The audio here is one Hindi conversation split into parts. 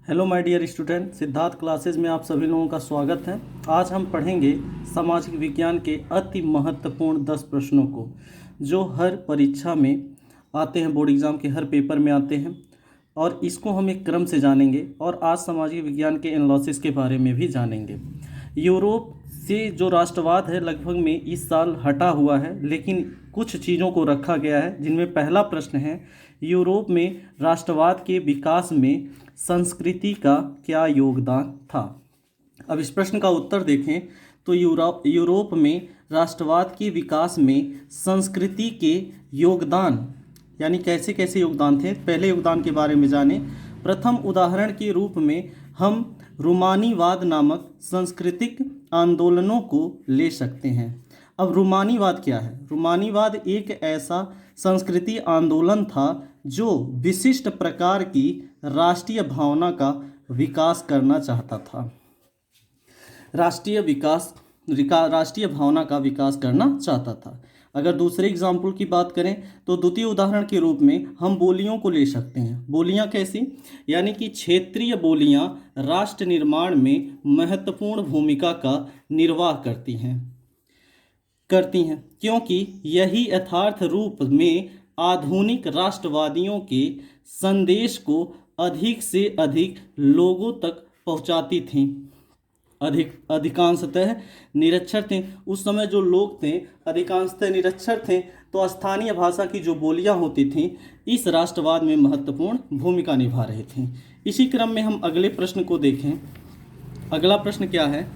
Hello my dear student, Siddharth classes में आप सभी लोगों का स्वागत है। आज हम पढ़ेंगे सामाजिक विज्ञान के अति महत्वपूर्ण 10 प्रश्नों को जो हर परीक्षा में आते हैं, बोर्ड एग्जाम के हर पेपर में आते हैं। और इसको हम एक क्रम से जानेंगे और आज सामाजिक विज्ञान के एनालिसिस के बारे में भी जानेंगे। यूरोप से जो राष्ट्रवाद है लगभग में इस साल हटा हुआ है, लेकिन कुछ चीज़ों को रखा गया है, जिनमें पहला प्रश्न है यूरोप में राष्ट्रवाद के विकास में संस्कृति का क्या योगदान था। अब इस प्रश्न का उत्तर देखें तो यूरोप में राष्ट्रवाद के विकास में संस्कृति के योगदान यानी कैसे कैसे योगदान थे, पहले योगदान के बारे में जानें। प्रथम उदाहरण के रूप में हम रूमानीवाद नामक सांस्कृतिक आंदोलनों को ले सकते हैं। अब रूमानीवाद क्या है? रूमानीवाद एक ऐसा संस्कृति आंदोलन था जो विशिष्ट प्रकार की राष्ट्रीय भावना का विकास करना चाहता था। राष्ट्रीय भावना का विकास करना चाहता था। अगर दूसरे एग्जाम्पल की बात करें तो द्वितीय उदाहरण के रूप में हम बोलियों को ले सकते हैं। बोलियां कैसी? यानी कि क्षेत्रीय बोलियां राष्ट्र निर्माण में महत्वपूर्ण भूमिका का निर्वाह करती हैं क्योंकि यही यथार्थ रूप में आधुनिक राष्ट्रवादियों के संदेश को अधिक से अधिक लोगों तक पहुंचाती थीं। अधिकांशतः निरक्षर थे। उस समय जो लोग थे अधिकांशतः निरक्षर थे, तो स्थानीय भाषा की जो बोलियां होती थीं इस राष्ट्रवाद में महत्वपूर्ण भूमिका निभा रही थीं। इसी क्रम में हम अगले प्रश्न को देखें। अगला प्रश्न क्या है?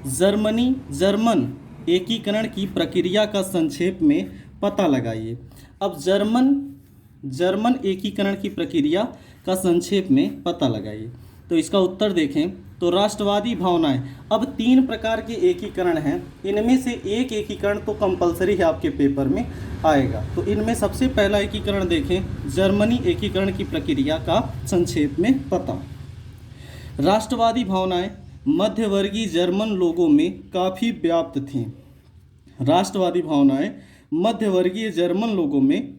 जर्मन एकीकरण की प्रक्रिया का संक्षेप में पता लगाइए। अब जर्मन एकीकरण की प्रक्रिया का संक्षेप में पता लगाइए। तो इसका उत्तर देखें तो राष्ट्रवादी भावनाएं। अब 3 प्रकार के एकीकरण हैं, इनमें से एक एकीकरण तो कंपलसरी है, आपके पेपर में आएगा। तो इनमें सबसे पहला एकीकरण देखें, जर्मनी एकीकरण की प्रक्रिया का संक्षेप में पता। राष्ट्रवादी भावनाएं मध्यवर्गीय जर्मन लोगों में काफ़ी व्याप्त थीं। राष्ट्रवादी भावनाएं मध्यवर्गीय जर्मन लोगों में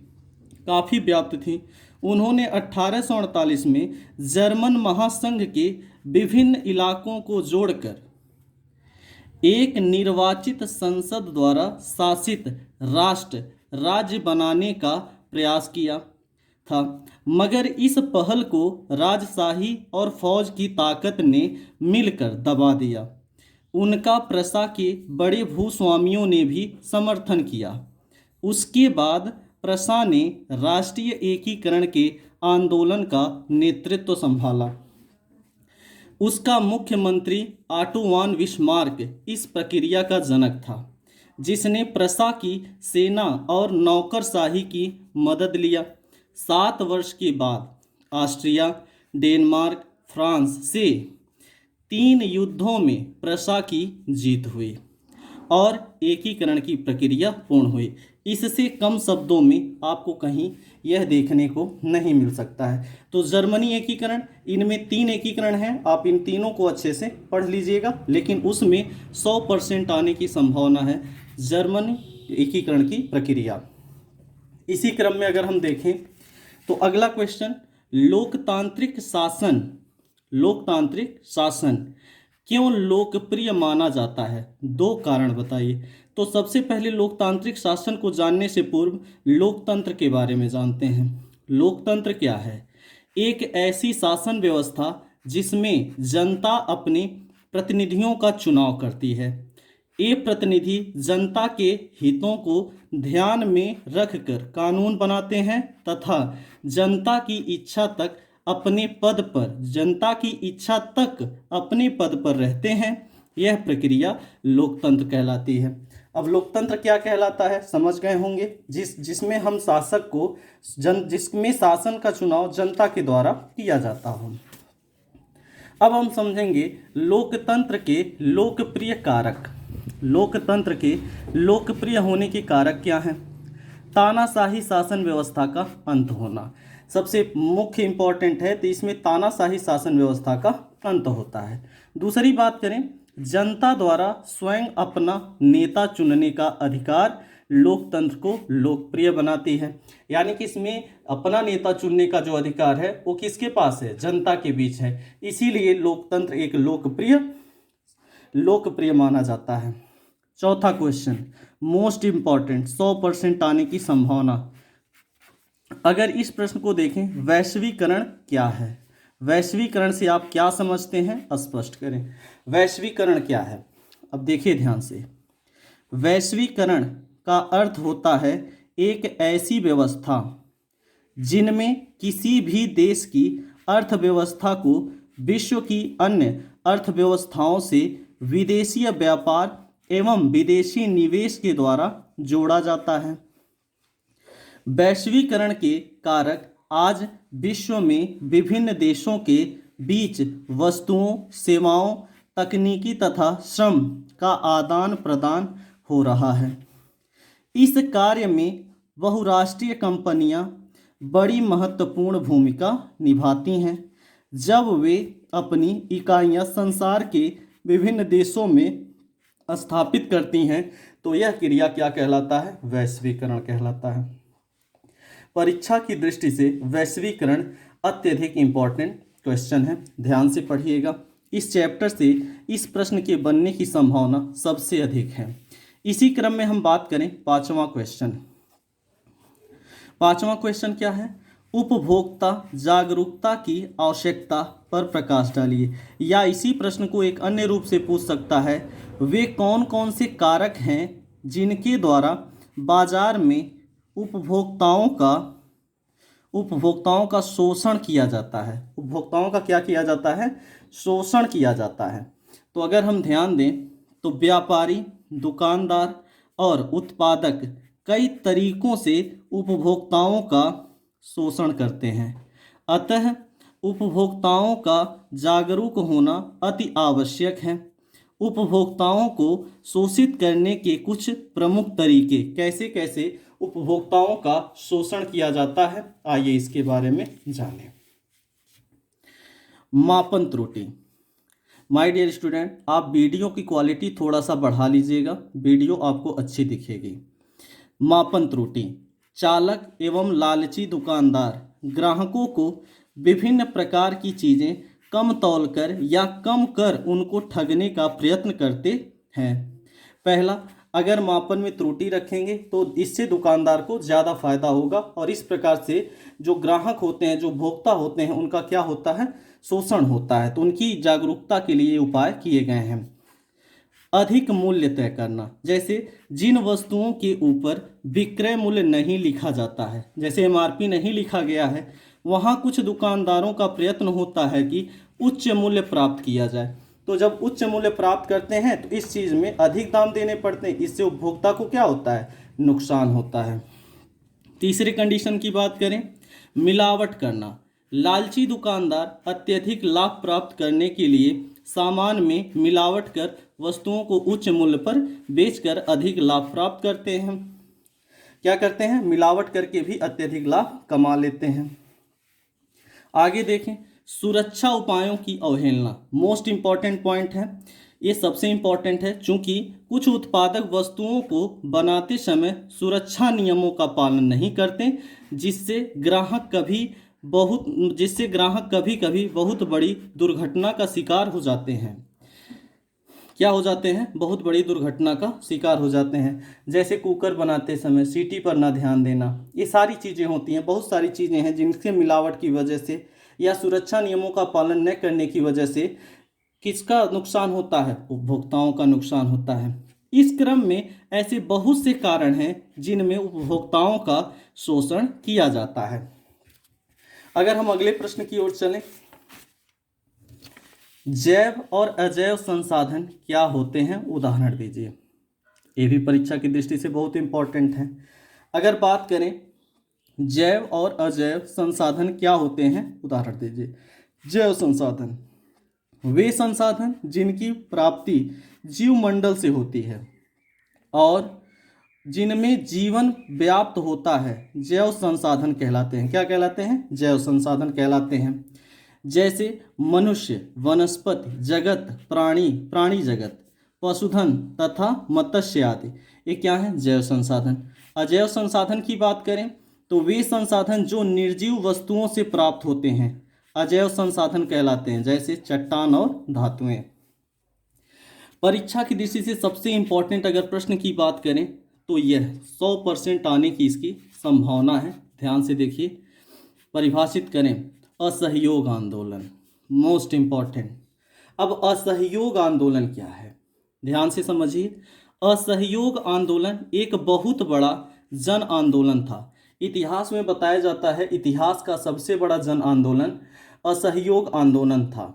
काफ़ी व्याप्त थीं। उन्होंने 1848 में जर्मन महासंघ के विभिन्न इलाकों को जोड़कर एक निर्वाचित संसद द्वारा शासित राज्य बनाने का प्रयास किया था, मगर इस पहल को राजशाही और फौज की ताकत ने मिलकर दबा दिया। उनका प्रशा के बड़े भूस्वामियों ने भी समर्थन किया। उसके बाद प्रशा ने राष्ट्रीय एकीकरण के आंदोलन का नेतृत्व संभाला। उसका मुख्यमंत्री ऑटो वॉन बिस्मार्क इस प्रक्रिया का जनक था, जिसने प्रशा की सेना और नौकरशाही की मदद लिया। 7 वर्ष के बाद ऑस्ट्रिया, डेनमार्क, फ्रांस से 3 युद्धों में प्रशा की जीत हुई और एकीकरण की प्रक्रिया पूर्ण हुई। इससे कम शब्दों में आपको कहीं यह देखने को नहीं मिल सकता है। तो जर्मनी एकीकरण, इनमें 3 एकीकरण हैं, आप इन तीनों को अच्छे से पढ़ लीजिएगा, लेकिन उसमें 100% आने की संभावना है जर्मनी एकीकरण की प्रक्रिया। इसी क्रम में अगर हम देखें तो अगला क्वेश्चन, लोकतांत्रिक शासन क्यों लोकप्रिय माना जाता है? 2 कारण बताइए। तो सबसे पहले लोकतांत्रिक शासन को जानने से पूर्व लोकतंत्र के बारे में जानते हैं। लोकतंत्र क्या है? एक ऐसी शासन व्यवस्था जिसमें जनता अपने प्रतिनिधियों का चुनाव करती है। ये प्रतिनिधि जनता के हितों को ध्यान में रखकर कानून बनाते हैं तथा जनता की इच्छा तक अपने पद पर रहते हैं। यह प्रक्रिया लोकतंत्र कहलाती है। अब लोकतंत्र क्या कहलाता है समझ गए होंगे, जिसमें हम शासक को जिसमें शासन का चुनाव जनता के द्वारा किया जाता हो। अब हम समझेंगे लोकतंत्र के लोकप्रिय कारक। लोकतंत्र के लोकप्रिय होने के कारक क्या हैं? तानाशाही शासन व्यवस्था का अंत होना सबसे मुख्य इंपॉर्टेंट है, तो इसमें तानाशाही शासन व्यवस्था का अंत होता है। दूसरी बात करें, जनता द्वारा स्वयं अपना नेता चुनने का अधिकार लोकतंत्र को लोकप्रिय बनाती है। यानी कि इसमें अपना नेता चुनने का जो अधिकार है वो किसके पास है, जनता के बीच है। इसीलिए लोकतंत्र एक लोकप्रिय माना जाता है। चौथा क्वेश्चन, मोस्ट इंपॉर्टेंट, 100% आने की संभावना। अगर इस प्रश्न को देखें, वैश्वीकरण क्या है, वैश्वीकरण से आप क्या समझते हैं, स्पष्ट करें। वैश्वीकरण क्या है, अब देखिए ध्यान से। वैश्वीकरण का अर्थ होता है एक ऐसी व्यवस्था जिनमें किसी भी देश की अर्थव्यवस्था को विश्व की अन्य अर्थव्यवस्थाओं से विदेशी व्यापार एवं विदेशी निवेश के द्वारा जोड़ा जाता है। वैश्वीकरण के कारक आज विश्व में विभिन्न देशों के बीच वस्तुओं, सेवाओं, तकनीकी तथा श्रम का आदान प्रदान हो रहा है। इस कार्य में बहुराष्ट्रीय कंपनियां बड़ी महत्वपूर्ण भूमिका निभाती हैं। जब वे अपनी इकाइयां संसार के विभिन्न देशों में स्थापित करती हैं तो यह क्रिया क्या कहलाता है, वैश्वीकरण कहलाता है। परीक्षा की दृष्टि से वैश्वीकरण अत्यधिक इम्पॉर्टेंट क्वेश्चन है, ध्यान से पढ़िएगा। इस चैप्टर से इस प्रश्न के बनने की संभावना सबसे अधिक है। इसी क्रम में हम बात करें पांचवा क्वेश्चन। पांचवा क्वेश्चन क्या है, उपभोक्ता जागरूकता की आवश्यकता पर प्रकाश डालिए। या इसी प्रश्न को एक अन्य रूप से पूछ सकता है, वे कौन कौन से कारक हैं जिनके द्वारा बाजार में उपभोक्ताओं का शोषण किया जाता है। उपभोक्ताओं का क्या किया जाता है, शोषण किया जाता है। तो अगर हम ध्यान दें तो व्यापारी, दुकानदार और उत्पादक कई तरीकों से उपभोक्ताओं का शोषण करते हैं। अतः उपभोक्ताओं का जागरूक होना अति आवश्यक है। उपभोक्ताओं को शोषित करने के कुछ प्रमुख तरीके, कैसे कैसे उपभोक्ताओं का शोषण किया जाता है, आइए इसके बारे में जानें। मापन त्रुटि। माय डियर स्टूडेंट, आप वीडियो की क्वालिटी थोड़ा सा बढ़ा लीजिएगा, वीडियो आपको अच्छी दिखेगी। मापन त्रुटि, चालक एवं लालची दुकानदार ग्राहकों को विभिन्न प्रकार की चीज़ें कम तौलकर या कम कर उनको ठगने का प्रयत्न करते हैं। पहला, अगर मापन में त्रुटि रखेंगे तो इससे दुकानदार को ज़्यादा फायदा होगा और इस प्रकार से जो ग्राहक होते हैं, जो भोक्ता होते हैं, उनका क्या होता है, शोषण होता है। तो उनकी जागरूकता के लिए उपाय किए गए हैं। अधिक मूल्य तय करना, जैसे जिन वस्तुओं के ऊपर विक्रय मूल्य नहीं लिखा जाता है, जैसे एमआरपी नहीं लिखा गया है, वहाँ कुछ दुकानदारों का प्रयत्न होता है कि उच्च मूल्य प्राप्त किया जाए। तो जब उच्च मूल्य प्राप्त करते हैं तो इस चीज़ में अधिक दाम देने पड़ते हैं, इससे उपभोक्ता को क्या होता है, नुकसान होता है। तीसरी कंडीशन की बात करें, मिलावट करना। लालची दुकानदार अत्यधिक लाभ प्राप्त करने के लिए सामान में मिलावट कर वस्तुओं को उच्च मूल्य पर बेचकर अधिक लाभ प्राप्त करते हैं। क्या करते हैं, मिलावट करके भी अत्यधिक लाभ कमा लेते हैं। आगे देखें, सुरक्षा उपायों की अवहेलना, मोस्ट इम्पॉर्टेंट पॉइंट है, ये सबसे इम्पॉर्टेंट है। चूंकि कुछ उत्पादक वस्तुओं को बनाते समय सुरक्षा नियमों का पालन नहीं करते, जिससे ग्राहक कभी कभी बहुत बड़ी दुर्घटना का शिकार हो जाते हैं। क्या हो जाते हैं, बहुत बड़ी दुर्घटना का शिकार हो जाते हैं। जैसे कुकर बनाते समय सीटी पर ना ध्यान देना, ये सारी चीज़ें होती हैं। बहुत सारी चीज़ें हैं जिनसे मिलावट की वजह से या सुरक्षा नियमों का पालन न करने की वजह से किसका नुकसान होता है, उपभोक्ताओं का नुकसान होता है। इस क्रम में ऐसे बहुत से कारण हैं जिनमें उपभोक्ताओं का शोषण किया जाता है। अगर हम अगले प्रश्न की ओर चलें, जैव और अजैव संसाधन क्या होते हैं, उदाहरण दीजिए। ये भी परीक्षा की दृष्टि से बहुत इंपॉर्टेंट है। अगर बात करें जैव और अजैव संसाधन क्या होते हैं, उदाहरण दीजिए। जैव संसाधन वे संसाधन जिनकी प्राप्ति जीवमंडल से होती है और जिनमें जीवन व्याप्त होता है, जैव संसाधन कहलाते हैं। क्या कहलाते हैं, जैव संसाधन कहलाते हैं। जैसे मनुष्य, वनस्पति जगत, प्राणी जगत, पशुधन तथा मत्स्य आदि। ये क्या है? जैव संसाधन। अजैव संसाधन की बात करें तो वे संसाधन जो निर्जीव वस्तुओं से प्राप्त होते हैं अजैव संसाधन कहलाते हैं, जैसे चट्टान और धातुएं। परीक्षा की दृष्टि से सबसे इंपॉर्टेंट अगर प्रश्न की बात करें तो यह 100% आने की इसकी संभावना है। ध्यान से देखिए, परिभाषित करें असहयोग आंदोलन, मोस्ट इंपॉर्टेंट। अब असहयोग आंदोलन क्या है, ध्यान से समझिए। असहयोग आंदोलन एक बहुत बड़ा जन आंदोलन था। इतिहास में बताया जाता है इतिहास का सबसे बड़ा जन आंदोलन असहयोग आंदोलन था,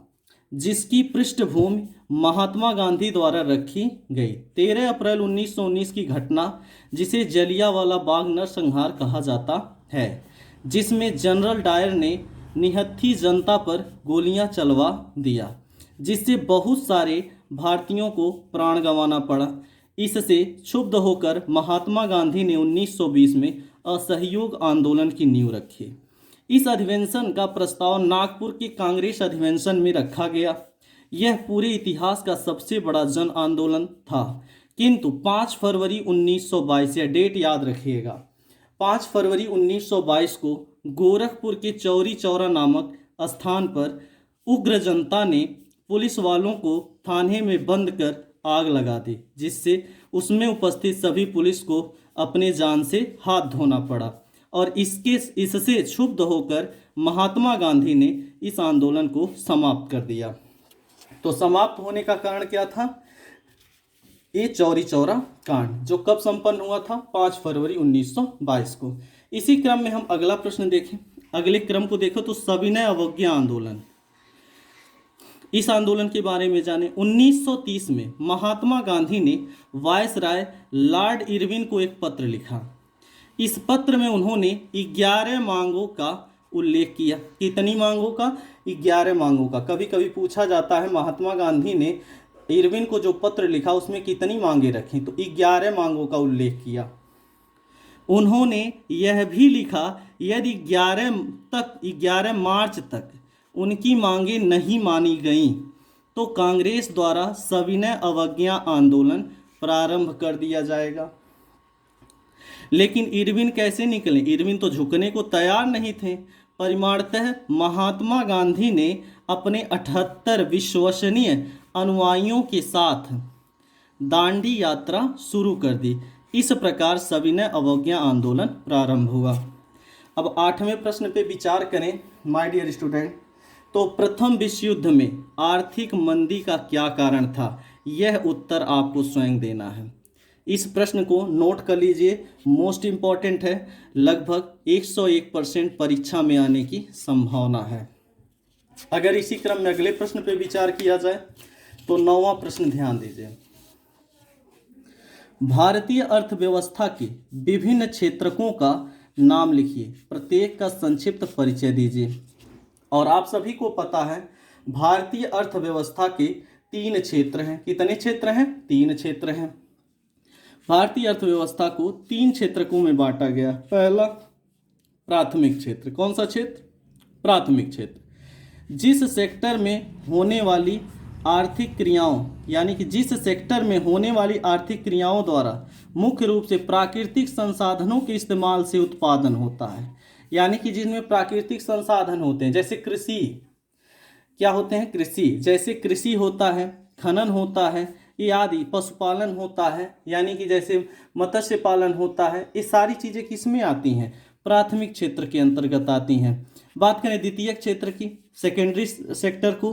जिसकी पृष्ठभूमि महात्मा गांधी द्वारा रखी गई। 13 अप्रैल 1919 की घटना, जिसे जलियांवाला बाग नरसंहार कहा जाता है, जिसमें जनरल डायर ने निहत्थी जनता पर गोलियां चलवा दिया, जिससे बहुत सारे भारतीयों को प्राण गंवाना पड़ा। इससे क्षुब्ध होकर महात्मा गांधी ने 1920 में असहयोग आंदोलन की नींव रखी। इस अधिवेशन का प्रस्ताव नागपुर के कांग्रेस अधिवेशन में रखा गया। यह पूरे इतिहास का सबसे बड़ा जन आंदोलन था। किंतु 5 फरवरी 1922, यह डेट याद रखिएगा, 5 फरवरी 1922 को गोरखपुर के चौरी चौरा नामक स्थान पर उग्र जनता ने पुलिस वालों को थाने में बंद कर आग लगा दी, जिससे उसमें उपस्थित सभी पुलिस को अपने जान से हाथ धोना पड़ा। और इससे क्षुब्ध होकर महात्मा गांधी ने इस आंदोलन को समाप्त कर दिया। तो समाप्त होने का कारण क्या था? ये चौरी चौरा कांड, जो कब संपन्न हुआ था? 5 फरवरी 1922 को। इसी क्रम में हम अगला प्रश्न देखें। अगले क्रम को देखो तो सविनय अवज्ञा आंदोलन, इस आंदोलन के बारे में जाने। 1930 में महात्मा गांधी ने वायसराय लॉर्ड इरविन को एक पत्र लिखा। इस पत्र में उन्होंने 11 मांगों का उल्लेख किया। कितनी मांगों का? 11 मांगों का। कभी कभी पूछा जाता है महात्मा गांधी ने इरविन को जो पत्र लिखा उसमें कितनी मांगे रखी, तो 11 मांगों का उल्लेख किया। उन्होंने यह भी लिखा यदि 11 मार्च तक उनकी मांगे नहीं मानी गईं तो कांग्रेस द्वारा सविनय अवज्ञा आंदोलन प्रारंभ कर दिया जाएगा। लेकिन इरविन कैसे निकले? इरविन तो झुकने को तैयार नहीं थे। परिणामतः महात्मा गांधी ने अपने 78 विश्वसनीय अनुयायियों के साथ दांडी यात्रा शुरू कर दी। इस प्रकार सविनय अवज्ञा आंदोलन प्रारंभ हुआ। अब 8वें प्रश्न पे विचार करें माय डियर स्टूडेंट। तो प्रथम विश्व युद्ध में आर्थिक मंदी का क्या कारण था? यह उत्तर आपको स्वयं देना है। इस प्रश्न को नोट कर लीजिए, मोस्ट इम्पॉर्टेंट है। लगभग 101% परीक्षा में आने की संभावना है। अगर इसी क्रम में अगले प्रश्न पे विचार किया जाए तो 9वां प्रश्न ध्यान दीजिए। भारतीय अर्थव्यवस्था के विभिन्न क्षेत्रकों का नाम लिखिए, प्रत्येक का संक्षिप्त परिचय दीजिए। और आप सभी को पता है भारतीय अर्थव्यवस्था के 3 क्षेत्र हैं। कितने क्षेत्र हैं? 3 क्षेत्र हैं। भारतीय अर्थव्यवस्था को 3 क्षेत्रकों में बांटा गया। पहला प्राथमिक क्षेत्र। कौन सा क्षेत्र? प्राथमिक क्षेत्र। जिस सेक्टर में होने वाली आर्थिक क्रियाओं, यानी कि जिस सेक्टर में होने वाली आर्थिक क्रियाओं द्वारा मुख्य रूप से प्राकृतिक संसाधनों के इस्तेमाल से उत्पादन होता है, यानी कि जिनमें प्राकृतिक संसाधन होते हैं, जैसे कृषि, क्या होते हैं? कृषि, जैसे कृषि होता है, खनन होता है, ये आदि, पशुपालन होता है, यानी कि जैसे मत्स्य पालन होता है। ये सारी चीज़ें किस में आती हैं? प्राथमिक क्षेत्र के अंतर्गत आती हैं। बात करें द्वितीयक क्षेत्र की, सेकेंडरी सेक्टर को,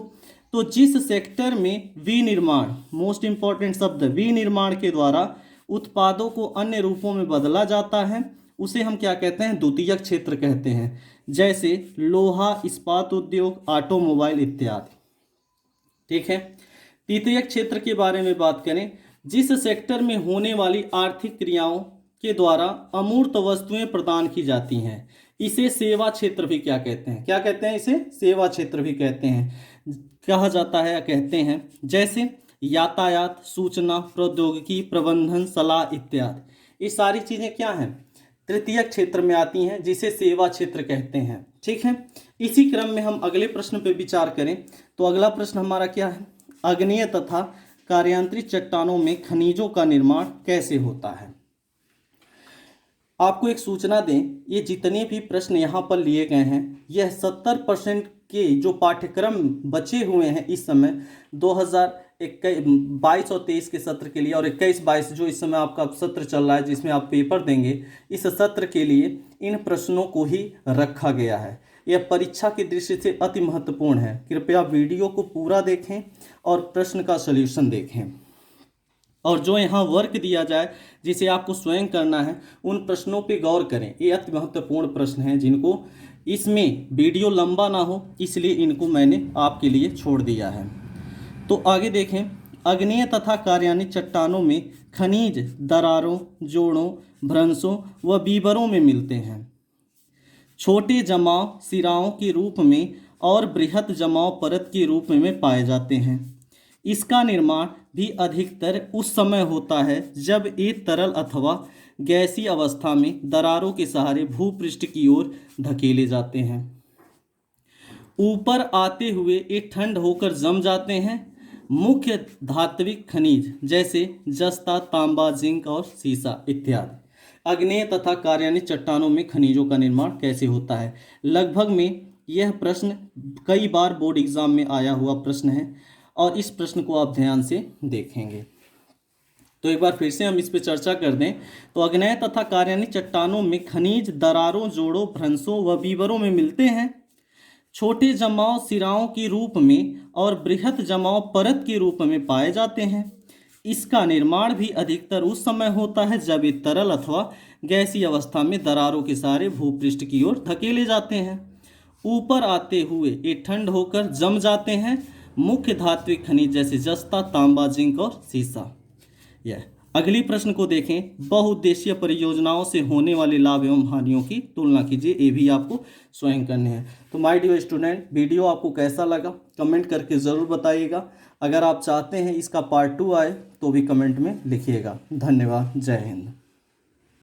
तो जिस सेक्टर में विनिर्माण, मोस्ट इंपॉर्टेंट शब्द, विनिर्माण के द्वारा उत्पादों को अन्य रूपों में बदला जाता है, उसे हम क्या कहते हैं? द्वितीयक क्षेत्र कहते हैं। जैसे लोहा, इस्पात उद्योग, ऑटोमोबाइल इत्यादि। ठीक है। तृतीयक क्षेत्र के बारे में बात करें, जिस सेक्टर में होने वाली आर्थिक क्रियाओं के द्वारा अमूर्त वस्तुएं प्रदान की जाती हैं, इसे सेवा क्षेत्र भी क्या कहते हैं? क्या कहते हैं? इसे सेवा क्षेत्र भी कहते हैं, कहा जाता है या कहते हैं। जैसे यातायात, सूचना प्रौद्योगिकी, प्रबंधन, सलाह इत्यादि। ये सारी चीज़ें क्या हैं? तृतीयक क्षेत्र में आती हैं, जिसे सेवा क्षेत्र कहते हैं। ठीक है। इसी क्रम में हम अगले प्रश्न पर विचार करें तो अगला प्रश्न हमारा क्या है? आग्नेय तथा कार्यांतरित चट्टानों में खनिजों का निर्माण कैसे होता है। आपको एक सूचना दें, ये जितने भी प्रश्न यहाँ पर लिए गए हैं यह 70% के जो पाठ्यक्रम बचे हुए हैं इस समय 2022 और 23 के सत्र के लिए और 21-22 जो इस समय आपका सत्र चल रहा है जिसमें आप पेपर देंगे, इस सत्र के लिए इन प्रश्नों को ही रखा गया है। यह परीक्षा की दृष्टि से अति महत्वपूर्ण है। कृपया वीडियो को पूरा देखें और प्रश्न का सॉल्यूशन देखें और जो यहाँ वर्क दिया जाए जिसे आपको स्वयं करना है उन प्रश्नों पे गौर करें। ये अति महत्वपूर्ण प्रश्न हैं जिनको इसमें वीडियो लंबा ना हो इसलिए इनको मैंने आपके लिए छोड़ दिया है। तो आगे देखें, आग्नेय तथा कार्यान्वित चट्टानों में खनिज दरारों, जोड़ों, भ्रंशों व बीबरों में मिलते हैं। छोटे जमाव सिराओं के रूप में और बृहत जमाव परत के रूप में पाए जाते हैं। इसका निर्माण भी अधिकतर उस समय होता है जब एक तरल अथवा गैसीय अवस्था में दरारों के सहारे भूपृष्ठ की ओर धकेले जाते हैं। ऊपर आते हुए ये ठंड होकर जम जाते हैं। मुख्य धात्विक खनिज जैसे जस्ता, तांबा, जिंक और सीसा इत्यादि। आग्नेय तथा कार्यान्वित चट्टानों में खनिजों का निर्माण कैसे होता है। लगभग में यह प्रश्न कई बार बोर्ड एग्जाम में आया हुआ प्रश्न है और इस प्रश्न को आप ध्यान से देखेंगे। तो एक बार फिर से हम इस पर चर्चा कर दें तो आग्नेय तथा कार्यान्वित चट्टानों में खनिज दरारों, जोड़ों, भ्रंशों व बीबरों में मिलते हैं। छोटे जमाव सिराओं के रूप में और बृहत जमाव परत के रूप में पाए जाते हैं। इसका निर्माण भी अधिकतर उस समय होता है जब ये तरल अथवा गैसीय अवस्था में दरारों के सहारे भूपृष्ठ की ओर धकेले जाते हैं। ऊपर आते हुए ये ठंड होकर जम जाते हैं। मुख्य धात्विक खनिज जैसे जस्ता, तांबा, जिंक और सीसा। यह अगली प्रश्न को देखें, बहुउद्देशीय परियोजनाओं से होने वाले लाभ एवं हानियों की तुलना कीजिए। ये भी आपको स्वयं करने हैं। तो माय डियर स्टूडेंट, वीडियो आपको कैसा लगा कमेंट करके ज़रूर बताइएगा। अगर आप चाहते हैं इसका पार्ट 2 आए तो भी कमेंट में लिखिएगा। धन्यवाद। जय हिंद।